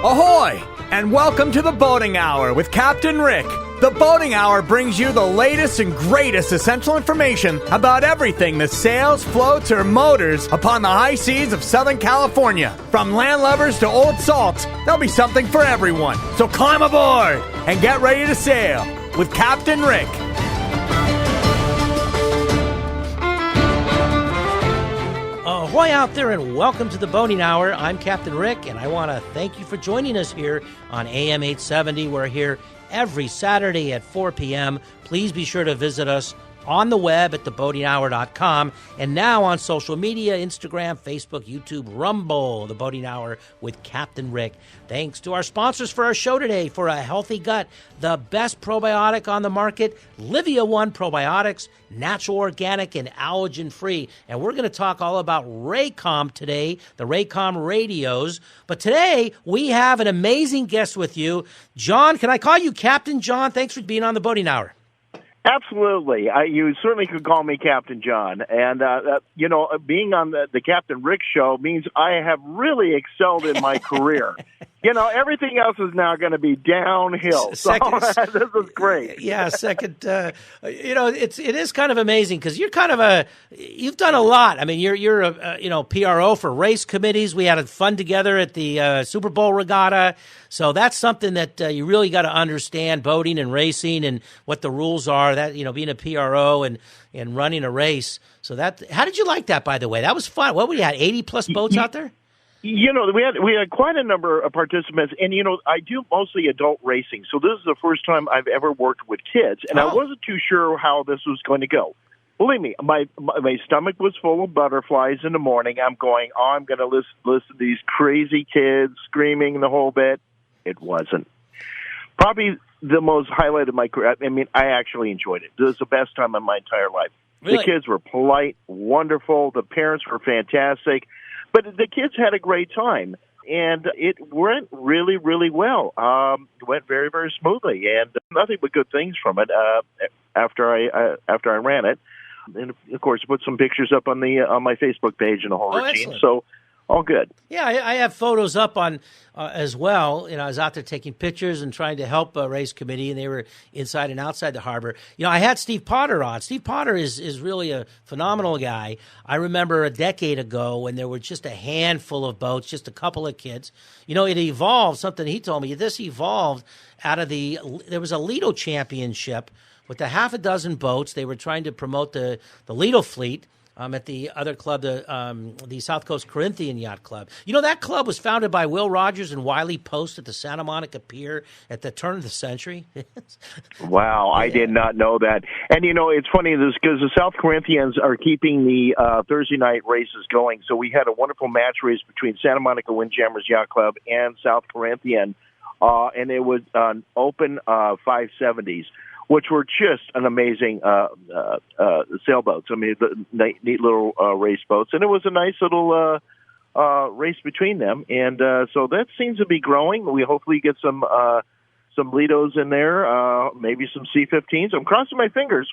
Ahoy! And welcome to the Boating Hour with Captain Rick. The Boating Hour brings you the latest and greatest essential information about everything that sails, floats, or motors upon the high seas of Southern California. From landlubbers to old salts, there'll be something for everyone. So climb aboard and get ready to sail with Captain Rick. Ahoy out there, and welcome to the Boating Hour. I'm Captain Rick, and I want to thank you for joining us here on AM 870. We're here every Saturday at 4 p.m. Please be sure to visit us on the web at theboatinghour.com, and now on social media, Instagram, Facebook, YouTube, Rumble, The Boating Hour with Captain Rick. Thanks to our sponsors for our show today. For a healthy gut, the best probiotic on the market, Livia One Probiotics, natural, organic, and allergen-free. And we're going to talk all about Raycom today, the Raycom radios. But today, we have an amazing guest with you. John, can I call you Captain John? Thanks for being on the Boating Hour. Absolutely. You certainly could call me Captain John. And, being on the Captain Rick show means I have really excelled in my career. Everything else is now going to be downhill. So this is great. Yeah, second. It is kind of amazing because you've done a lot. I mean, you're a PRO for race committees. We had fun together at the Super Bowl regatta. So that's something that you really got to understand, boating and racing and what the rules are. That being a PRO and running a race. So how did you like that? By the way, that was fun. What we had 80 plus boats out there. We had quite a number of participants, and I do mostly adult racing, so this is the first time I've ever worked with kids, and I wasn't too sure how this was going to go. Believe me, my stomach was full of butterflies in the morning. I'm going, I'm going to listen to these crazy kids screaming the whole bit. It wasn't. Probably the most highlight of my career. I mean, I actually enjoyed it. It was the best time of my entire life. Really? The kids were polite, wonderful. The parents were fantastic. But the kids had a great time, and it went really, really well. It went very, very smoothly, and nothing but good things from it after I ran it. And of course, put some pictures up on my Facebook page and the whole routine. Excellent. So all good. Yeah, I have photos up on as well. I was out there taking pictures and trying to help a race committee, and they were inside and outside the harbor. I had Steve Potter on. Steve Potter is really a phenomenal guy. I remember a decade ago when there were just a handful of boats, just a couple of kids. It evolved, something he told me. This evolved out of there was a Lido championship with a half a dozen boats. They were trying to promote the Lido fleet. At the other club, the South Coast Corinthian Yacht Club. That club was founded by Will Rogers and Wiley Post at the Santa Monica Pier at the turn of the century. Wow, I did not know that. And, it's funny because the South Corinthians are keeping the Thursday night races going. So we had a wonderful match race between Santa Monica Windjammers Yacht Club and South Corinthian, and it was an open 570s. Which were just an amazing sailboats. I mean, the neat little race boats. And it was a nice little race between them. And so that seems to be growing. We hopefully get some Lidos in there, maybe some C-15s. I'm crossing my fingers.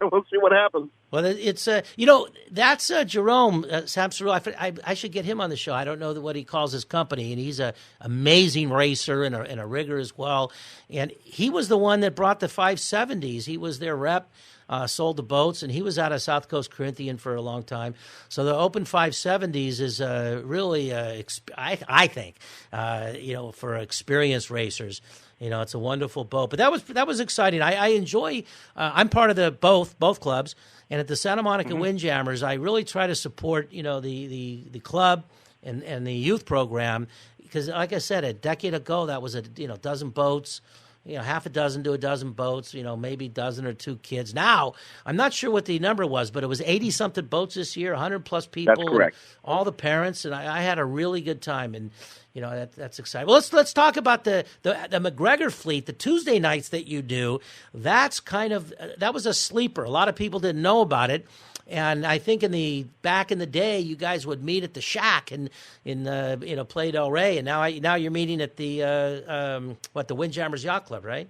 We'll see what happens. Well, it's, that's Jerome Samsarou. I should get him on the show. I don't know what he calls his company, and he's an amazing racer and a rigger as well. And he was the one that brought the 570s. He was their rep, sold the boats, and he was out of South Coast Corinthian for a long time. So the Open 570s is really, I think, for experienced racers. It's a wonderful boat. But that was exciting. I enjoy. I'm part of the both clubs, and at the Santa Monica Windjammers, I really try to support the club and the youth program because, like I said, a decade ago that was a dozen boats. Half a dozen to a dozen boats, maybe a dozen or two kids. Now, I'm not sure what the number was, but it was 80-something boats this year, 100-plus people. That's correct. All the parents, and I had a really good time, and, that's exciting. Well, let's talk about the McGregor fleet, the Tuesday nights that you do. That was a sleeper. A lot of people didn't know about it. And I think back in the day, you guys would meet at the Shack in Playa del Rey, and now you're meeting at the Windjammers Yacht Club, right?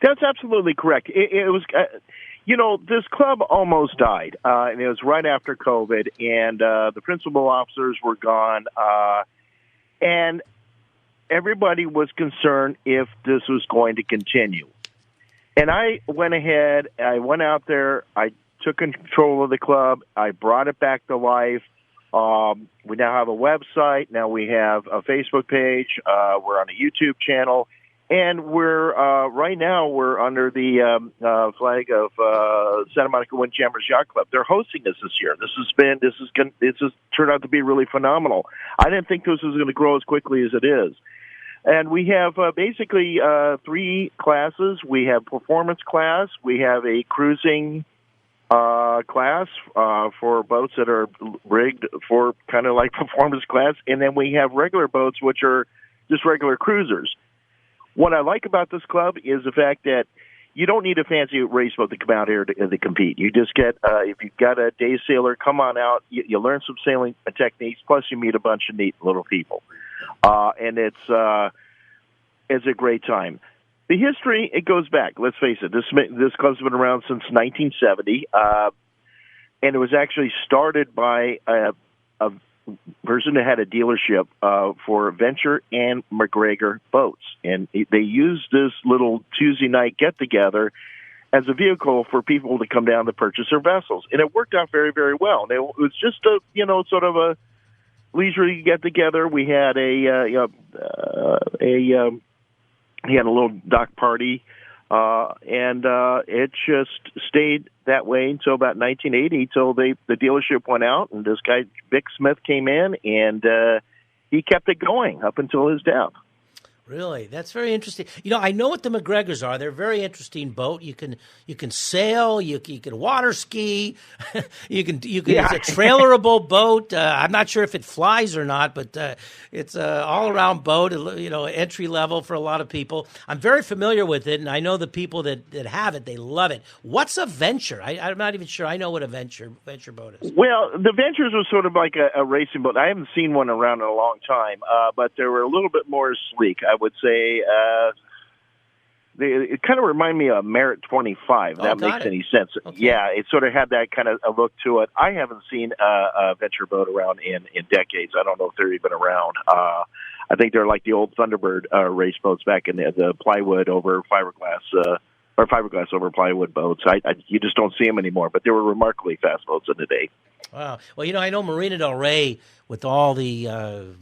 That's absolutely correct. It was, this club almost died, and it was right after COVID, and the principal officers were gone, and everybody was concerned if this was going to continue. And I went ahead, I went out there, I took control of the club, I brought it back to life. We now have a website, now we have a Facebook page, we're on a YouTube channel, and we're right now we're under the flag of Santa Monica Windjammers Yacht Club. They're hosting us this year. This has turned out to be really phenomenal. I didn't think this was going to grow as quickly as it is. And we have basically 3 classes. We have performance class. We have a cruising class for boats that are rigged for kind of like performance class. And then we have regular boats, which are just regular cruisers. What I like about this club is the fact that you don't need a fancy race boat to come out here to compete. You just get, if you've got a day sailor, come on out. You learn some sailing techniques, plus you meet a bunch of neat little people. And it's a great time. The history, it goes back. Let's face it. This club's been around since 1970, and it was actually started by a person that had a dealership for Venture and McGregor boats, and they used this little Tuesday night get-together as a vehicle for people to come down to purchase their vessels, and it worked out very, very well. And it was just a sort of a leisurely get-together. We had he had a little dock party, and it just stayed that way until about 1980, till the dealership went out, and this guy, Vic Smith, came in, and he kept it going up until his death. Really, that's very interesting. I know what the McGregors are. They're a very interesting boat. You can sail. You can water ski. you can. Yeah. It's a trailerable boat. I'm not sure if it flies or not, but it's a all around boat. Entry level for a lot of people. I'm very familiar with it, and I know the people that have it. They love it. What's a Venture? I'm not even sure I know what a Venture boat is. Well, the Ventures was sort of like a racing boat. I haven't seen one around in a long time, but they were a little bit more sleek, I would say. It kind of remind me of Merit 25. That makes any sense. Okay. Yeah, it sort of had that kind of a look to it. I haven't seen a Venture boat around in decades. I don't know if they're even around. I think they're like the old Thunderbird race boats back in the plywood over fiberglass, or fiberglass over plywood boats. You just don't see them anymore, but they were remarkably fast boats in the day. Wow. Well, I know Marina Del Rey, with all the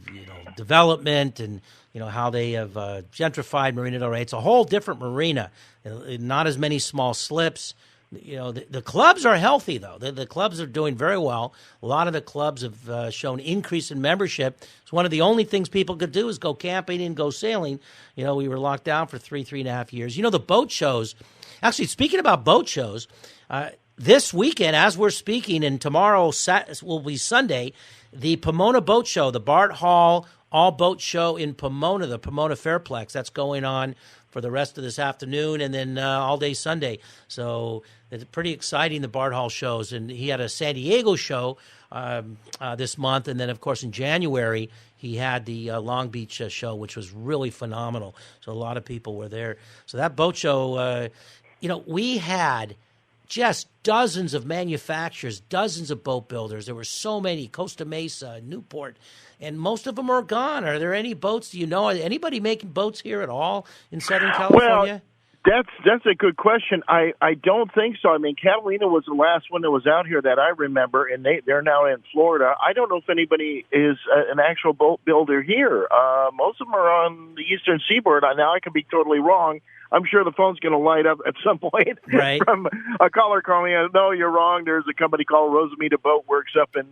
development and how they have gentrified Marina Del Rey. It's a whole different marina. Not as many small slips. The clubs are healthy, though. The clubs are doing very well. A lot of the clubs have shown increase in membership. It's one of the only things people could do is go camping and go sailing. We were locked down for 3.5 years. The boat shows. Actually, speaking about boat shows, this weekend, as we're speaking, and tomorrow will be Sunday, the Pomona Boat Show, the Bart Hall All-Boat Show in Pomona, the Pomona Fairplex. That's going on for the rest of this afternoon and then all day Sunday. So it's pretty exciting, the Bart Hall shows. And he had a San Diego show this month. And then, of course, in January, he had the Long Beach show, which was really phenomenal. So a lot of people were there. So that boat show, we had just dozens of manufacturers, dozens of boat builders. There were so many, Costa Mesa, Newport, and most of them are gone. Are there any boats? Do you know anybody making boats here at all in Southern California? Well, that's a good question. I don't think so. I mean, Catalina was the last one that was out here that I remember, and they're now in Florida. I don't know if anybody is an actual boat builder here. Most of them are on the eastern seaboard. Now, I could be totally wrong. I'm sure the phone's going to light up at some point from a caller calling. No, you're wrong. There's a company called Rosamita Boat Works up in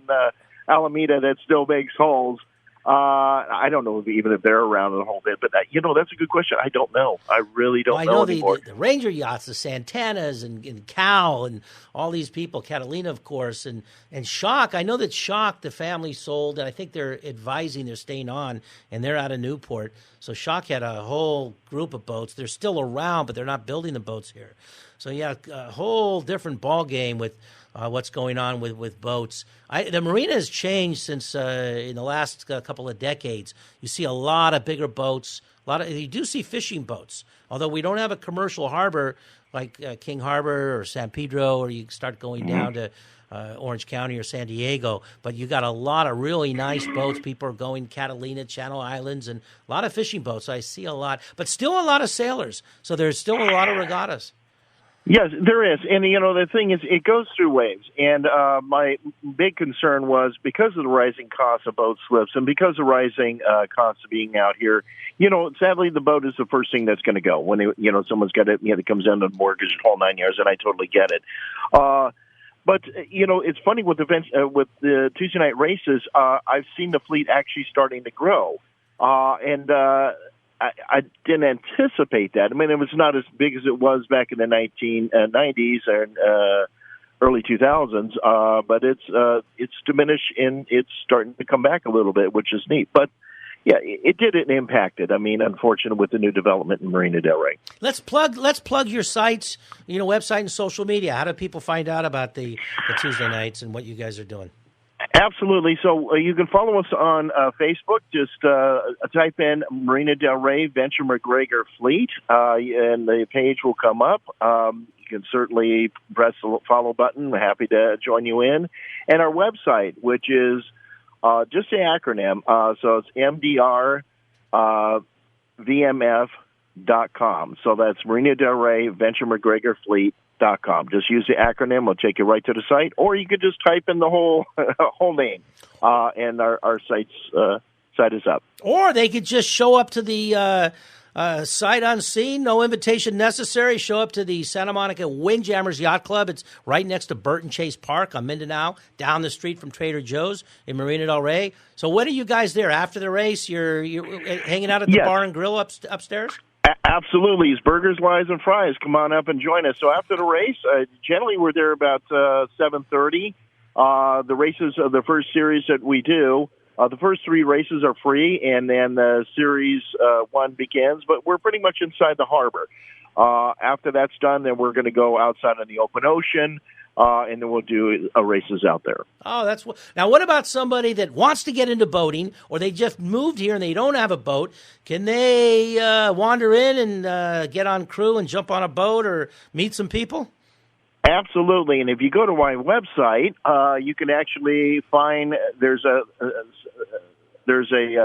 Alameda that still makes hulls. I don't know even if they're around a whole bit, but that's a good question. I don't know. I really don't know anymore. The Ranger yachts, the Santanas and Cal and all these people, Catalina, of course, and Shock. I know that Shock, the family sold, and I think they're advising they're staying on, and they're out of Newport. So Shock had a whole group of boats. They're still around, but they're not building the boats here. So, yeah, a whole different ball game with what's going on with boats. The marina has changed since in the last couple of decades. You see a lot of bigger boats. You do see fishing boats, although we don't have a commercial harbor like King Harbor or San Pedro, or you start going down to Orange County or San Diego. But you got a lot of really nice boats. People are going Catalina, Channel Islands, and a lot of fishing boats. I see a lot, but still a lot of sailors. So there's still a lot of regattas. Yes, there is. And, the thing is, it goes through waves. And my big concern was because of the rising cost of boat slips and because of rising costs of being out here, sadly, the boat is the first thing that's going to go when, someone's got it, it comes down to the mortgage, whole 9 years, and I totally get it. But, it's funny with with the Tuesday night races, I've seen the fleet actually starting to grow. I didn't anticipate that. I mean, it was not as big as it was back in the 1990s and early 2000s, but it's diminished and it's starting to come back a little bit, which is neat. But yeah, it did impact it. I mean, unfortunate with the new development in Marina del Rey. Let's plug your sites, website and social media. How do people find out about the Tuesday nights and what you guys are doing? Absolutely. So you can follow us on Facebook. Just type in Marina del Rey Venture McGregor Fleet, and the page will come up. You can certainly press the follow button. We're happy to join you in. And our website, which is just the acronym. So it's MDRVMF.com. So that's Marina del Rey Venture McGregor Fleet. Just use the acronym; it'll take you right to the site, or you could just type in the whole name, and our site is up. Or they could just show up to the sight unseen, no invitation necessary. Show up to the Santa Monica Windjammers Yacht Club. It's right next to Burton Chase Park on Mindanao, down the street from Trader Joe's in Marina del Rey. So when are you guys there? After the race, you're hanging out at the bar and grill upstairs? Absolutely. It's burgers, wines, and fries. Come on up and join us. So after the race, generally we're there about 7:30. The races of the first series that we do, the first three races are free, and then series one begins. But we're pretty much inside the harbor. After that's done, then we're going to go outside on the open ocean. And then we'll do races out there. Oh, now. What about somebody that wants to get into boating, or they just moved here and they don't have a boat? Can they wander in and get on crew and jump on a boat or meet some people? Absolutely. And if you go to my website, you can actually find there's a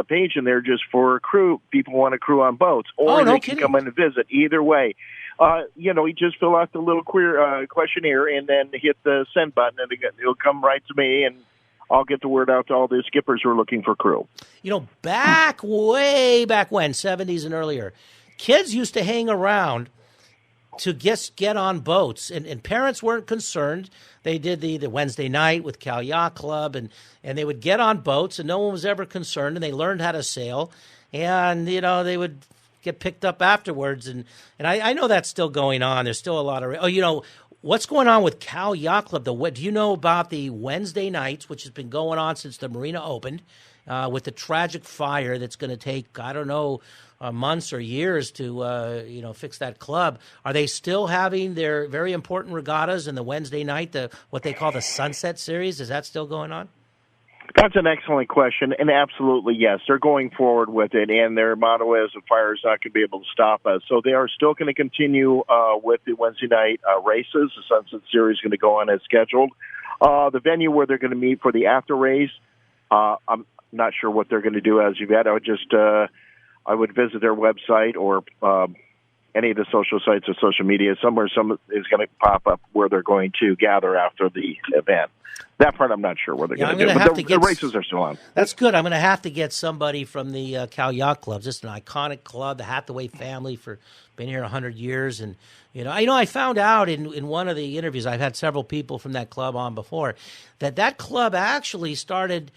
page in there just for crew. People want to crew on boats, or they can come in and visit. Either way. You just fill out the little questionnaire and then hit the send button, and it'll come right to me, and I'll get the word out to all the skippers who are looking for crew. Way back when, 70s and earlier, kids used to hang around to get on boats, and parents weren't concerned. They did the Wednesday night with Cal Yacht Club, and they would get on boats, and no one was ever concerned, and they learned how to sail, and, they would get picked up afterwards, and I know that's still going on. There's still a lot of what's going on with Cal Yacht Club. Do you know about the Wednesday nights, which has been going on since the marina opened, with the tragic fire that's going to take months or years to fix that club? Are they still having their very important regattas in the Wednesday night, what they call the Sunset Series? Is that still going on? That's an excellent question, and absolutely, yes. They're going forward with it, and their motto is the fire is not going to be able to stop us. So they are still going to continue with the Wednesday night races. The Sunset Series is going to go on as scheduled. The venue where they're going to meet for the after race, I'm not sure what they're going to do as of yet. I would visit their website or any of the social sites or social media. Somewhere some is going to pop up where they're going to gather after the event. That part I'm not sure what they're going to do, but the races are still on. That's good. I'm going to have to get somebody from the Cal Yacht Club. Just an iconic club, the Hathaway family for been here 100 years. And, I found out in one of the interviews, I've had several people from that club on before, that club actually started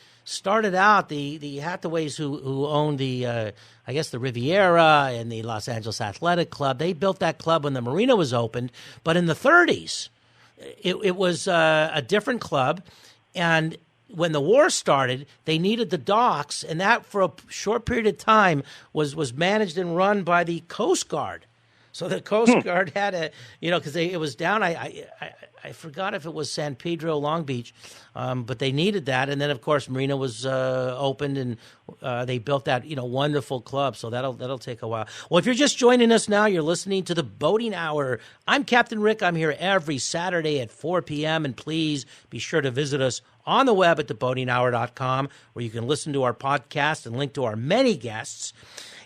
out, the Hathaways who owned the Riviera and the Los Angeles Athletic Club. They built that club when the marina was opened, but in the 30s. It was a different club, and when the war started, they needed the docks, and that for a short period of time was managed and run by the Coast Guard. So the Coast Guard had because it was down. I forgot if it was San Pedro, Long Beach, but they needed that, and then of course Marina was opened, and they built that wonderful club. So that'll take a while. Well, if you're just joining us now, you're listening to the Boating Hour. I'm Captain Rick. I'm here every Saturday at 4 p.m. And please be sure to visit us on the web at theboatinghour.com, where you can listen to our podcast and link to our many guests.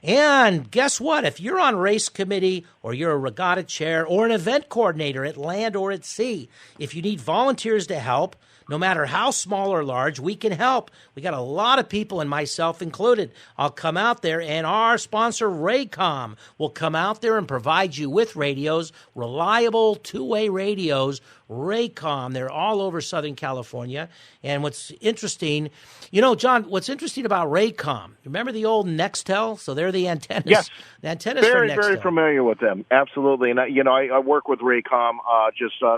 And guess what? If you're on race committee or you're a regatta chair or an event coordinator at land or at sea, if you need volunteers to help, no matter how small or large, we can help. We got a lot of people, and myself included. I'll come out there, and our sponsor, Raycom, will come out there and provide you with radios, reliable two-way radios. Raycom, they're all over Southern California. And what's interesting, John, what's interesting about Raycom, remember the old Nextel? So they're the antennas. Yes. The antennas very, for Nextel. very familiar with them. Absolutely. And, I work with Raycom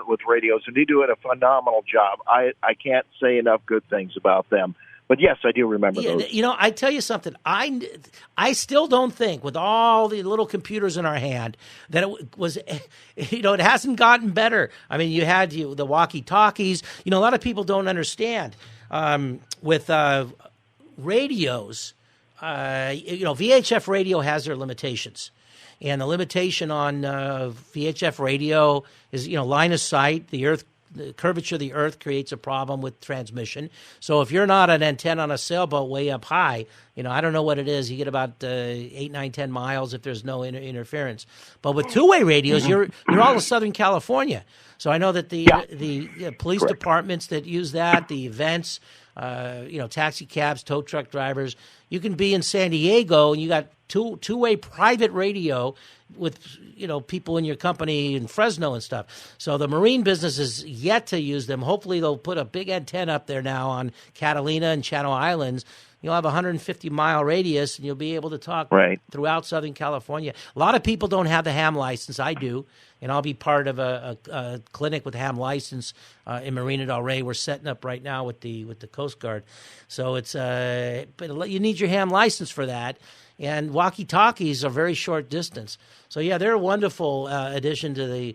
with radios, and they do a phenomenal job. I can't say enough good things about them. But, yes, I do remember those. I tell you something. I still don't think, with all the little computers in our hand, that it was, it hasn't gotten better. I mean, you had the walkie-talkies. A lot of people don't understand. With radios, VHF radio has their limitations. And the limitation on VHF radio is, line of sight, the curvature of the earth creates a problem with transmission. So if you're not an antenna on a sailboat way up high, I don't know what it is. You get about 8, 9, 10 miles if there's no interference. But with two-way radios, you're all of Southern California. So I know that the police departments that use that, the events, taxi cabs, tow truck drivers, you can be in San Diego and you got two-way private radio with people in your company in Fresno and stuff. So the marine business is yet to use them. Hopefully they'll put a big antenna up there now on Catalina and Channel Islands. You'll have a 150-mile radius, and you'll be able to talk throughout Southern California. A lot of people don't have the ham license. I do, and I'll be part of a clinic with ham license in Marina del Rey. We're setting up right now with the Coast Guard. So it's but you need your ham license for that. And walkie-talkies are very short distance. So, they're a wonderful addition to the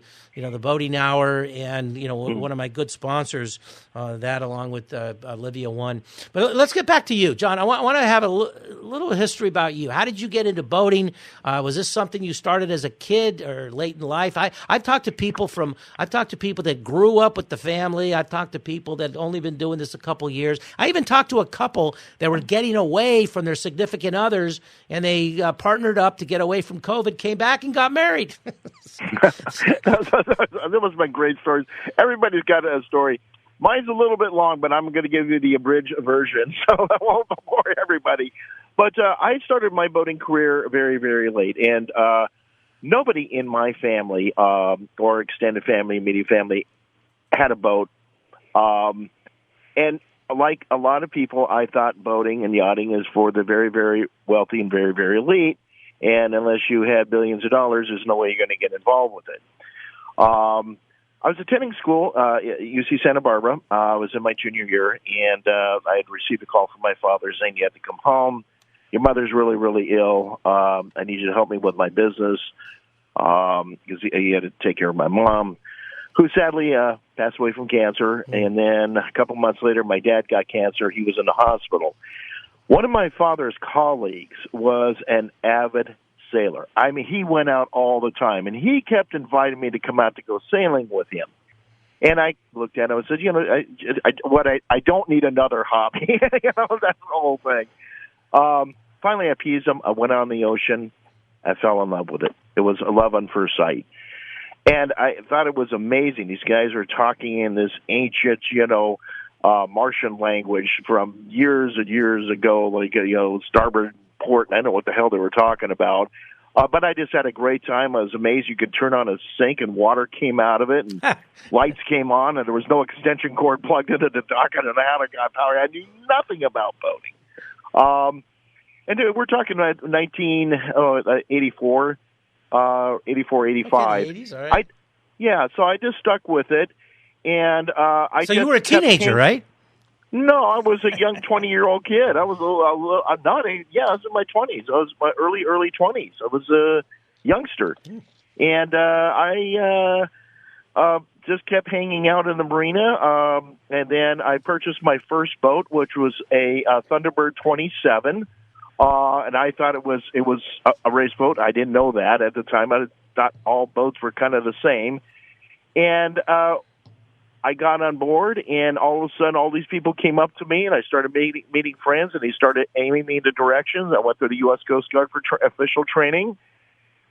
Boating Hour and, one of my good sponsors, that along with Olivia One. But let's get back to you, John. I want to have a little history about you. How did you get into boating? Was this something you started as a kid or late in life? I've talked to people that grew up with the family. I've talked to people that only been doing this a couple years. I even talked to a couple that were getting away from their significant others, and they partnered up to get away from COVID, came back and got married. That was my great stories. Everybody's got a story. Mine's a little bit long, but I'm going to give you the abridged version, so I won't bore everybody. But I started my boating career very, very late, and nobody in my family or extended family, immediate family, had a boat. And like a lot of people, I thought boating and yachting is for the very, very wealthy and very, very elite. And unless you had billions of dollars, there's no way you're going to get involved with it. I was attending school at UC Santa Barbara. I was in my junior year, and I had received a call from my father saying, "You have to come home. Your mother's really, really ill. I need you to help me with my business," because he had to take care of my mom, who sadly passed away from cancer. And then a couple months later, my dad got cancer. He was in the hospital. One of my father's colleagues was an avid sailor. I mean, he went out all the time, and he kept inviting me to come out to go sailing with him. And I looked at him and said, I don't need another hobby. That's the whole thing. Finally, I appeased him. I went out on the ocean. I fell in love with it. It was a love on first sight. And I thought it was amazing. These guys were talking in this ancient, Martian language from years and years ago, like, starboard port. I don't know what the hell they were talking about. But I just had a great time. I was amazed you could turn on a sink and water came out of it, and lights came on, and there was no extension cord plugged into the dock, and I got power. I knew nothing about boating. And we're talking about 1984, 84, 85. Okay, the 80s, all right. So I just stuck with it. And So you were a teenager, right? No, I was a young 20-year-old kid. I was I was in my 20s. I was my early 20s. I was a youngster. And I just kept hanging out in the marina. And then I purchased my first boat, which was a Thunderbird 27. and I thought it was a race boat. I didn't know that at the time. I thought all boats were kind of the same. And I got on board, and all of a sudden, all these people came up to me, and I started meeting friends, and they started aiming me into directions. I went through the U.S. Coast Guard for official training.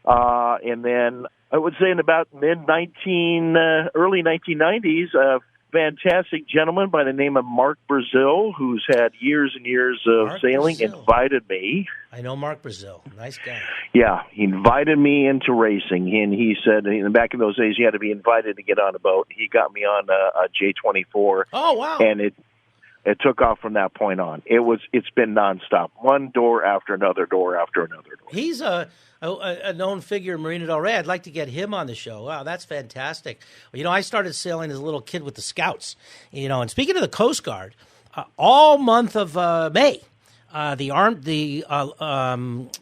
And then I would say in about early 1990s, a fantastic gentleman by the name of Mark Brazil, who's had years and years of Mark sailing, Brazil. Invited me. I know Mark Brazil. Nice guy. Yeah, he invited me into racing, and he said, back in those days, you had to be invited to get on a boat. He got me on a J24. Oh, wow. And it took off from that point on. It's been nonstop, one door after another door after another door. He's a known figure in Marina Del Rey. I'd like to get him on the show. Wow, that's fantastic. Well, I started sailing as a little kid with the Scouts. And speaking of the Coast Guard, all month of May, the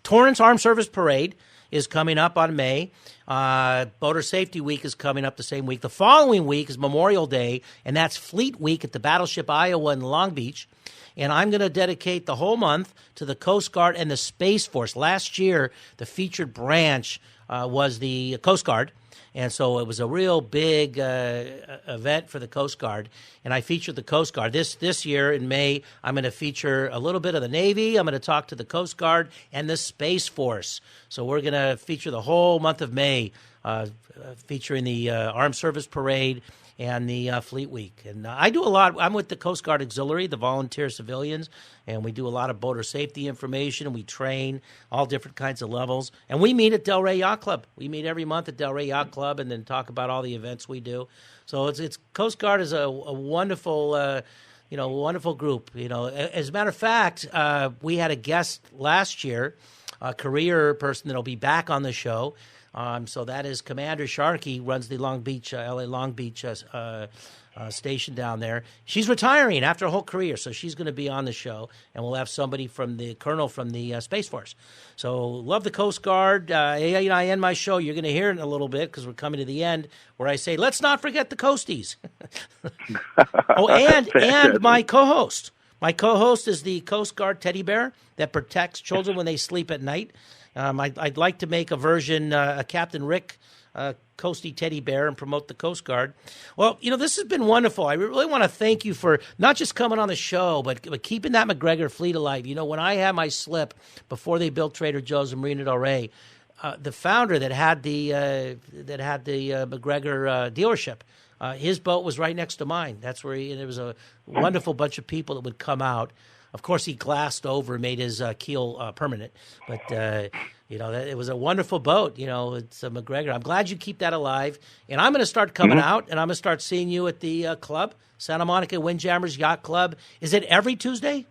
Torrance Armed Service Parade is coming up on May. Boater Safety Week is coming up the same week. The following week is Memorial Day, and that's Fleet Week at the Battleship Iowa in Long Beach. And I'm going to dedicate the whole month to the Coast Guard and the Space Force. Last year, the featured branch was the Coast Guard. And so it was a real big event for the Coast Guard. And I featured the Coast Guard. This year in May, I'm going to feature a little bit of the Navy. I'm going to talk to the Coast Guard and the Space Force. So we're going to feature the whole month of May, featuring the Armed Service Parade and the Fleet Week. And I do a lot. I'm with the Coast Guard Auxiliary, the volunteer civilians, and we do a lot of boater safety information, and we train all different kinds of levels. And we meet at Del Rey Yacht Club. We meet every month at Del Rey Yacht Club and then talk about all the events we do. So it's Coast Guard is a wonderful, wonderful group. As a matter of fact, we had a guest last year, a career person that'll be back on the show. So that is Commander Sharkey, runs the Long Beach, LA Long Beach station down there. She's retiring after a whole career, so she's going to be on the show, and we'll have somebody from the colonel from the Space Force. So love the Coast Guard. I end my show. You're going to hear it in a little bit because we're coming to the end, where I say, let's not forget the Coasties. And my co-host. My co-host is the Coast Guard teddy bear that protects children when they sleep at night. I'd like to make a version, a Captain Rick Coastie teddy bear, and promote the Coast Guard. Well, this has been wonderful. I really want to thank you for not just coming on the show, but keeping that McGregor fleet alive. When I had my slip before they built Trader Joe's in Marina Del Rey, the founder that had the McGregor dealership, his boat was right next to mine. That's where there was a wonderful bunch of people that would come out. Of course, he glassed over, made his keel permanent. But, it was a wonderful boat. It's a McGregor. I'm glad you keep that alive. And I'm going to start coming out, and I'm going to start seeing you at the club, Santa Monica Windjammers Yacht Club. Is it every Tuesday?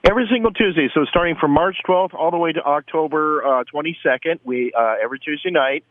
Every single Tuesday. So starting from March 12th all the way to October 22nd, we every Tuesday night.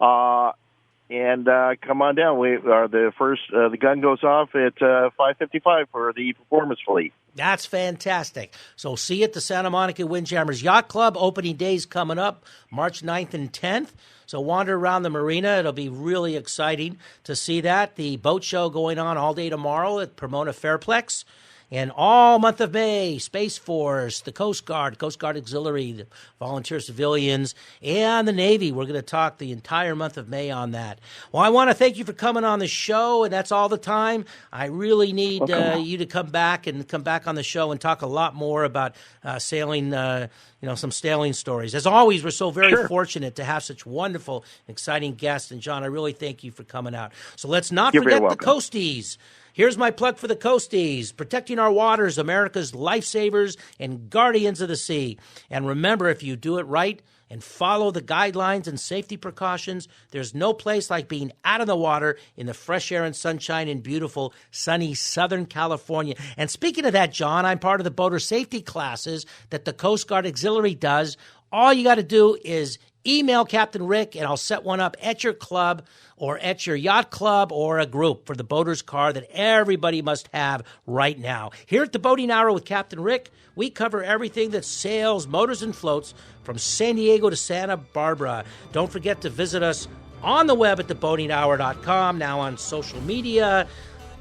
And come on down. We are the first. The gun goes off at 5:55 for the performance fleet. That's fantastic. So see you at the Santa Monica Windjammers Yacht Club. Opening days coming up, March 9th and 10th. So wander around the marina. It'll be really exciting to see that. The boat show going on all day tomorrow at Pomona Fairplex. And all month of May, Space Force, the Coast Guard Auxiliary, the volunteer civilians, and the Navy. We're going to talk the entire month of May on that. Well, I want to thank you for coming on the show, and that's all the time. I really need you to come back on the show and talk a lot more about sailing, some sailing stories. As always, we're so very fortunate to have such wonderful, exciting guests. And, John, I really thank you for coming out. So let's not forget the Coasties. Here's my plug for the Coasties, protecting our waters, America's lifesavers and guardians of the sea. And remember, if you do it right and follow the guidelines and safety precautions, there's no place like being out of the water in the fresh air and sunshine in beautiful, sunny Southern California. And speaking of that, John, I'm part of the boater safety classes that the Coast Guard Auxiliary does. All you got to do is email Captain Rick, and I'll set one up at your club or at your yacht club or a group for the boater's car that everybody must have right now. Here at the Boating Hour with Captain Rick, we cover everything that sails, motors, and floats from San Diego to Santa Barbara. Don't forget to visit us on the web at theboatinghour.com, now on social media.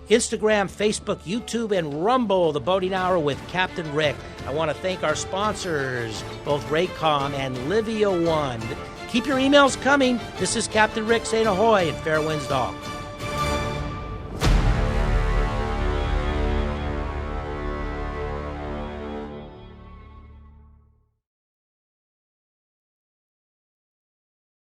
Instagram, Facebook, YouTube, and Rumble, The Boating Hour with Captain Rick. I want to thank our sponsors, both Raycom and Livia One. Keep your emails coming. This is Captain Rick saying ahoy and fair winds to all.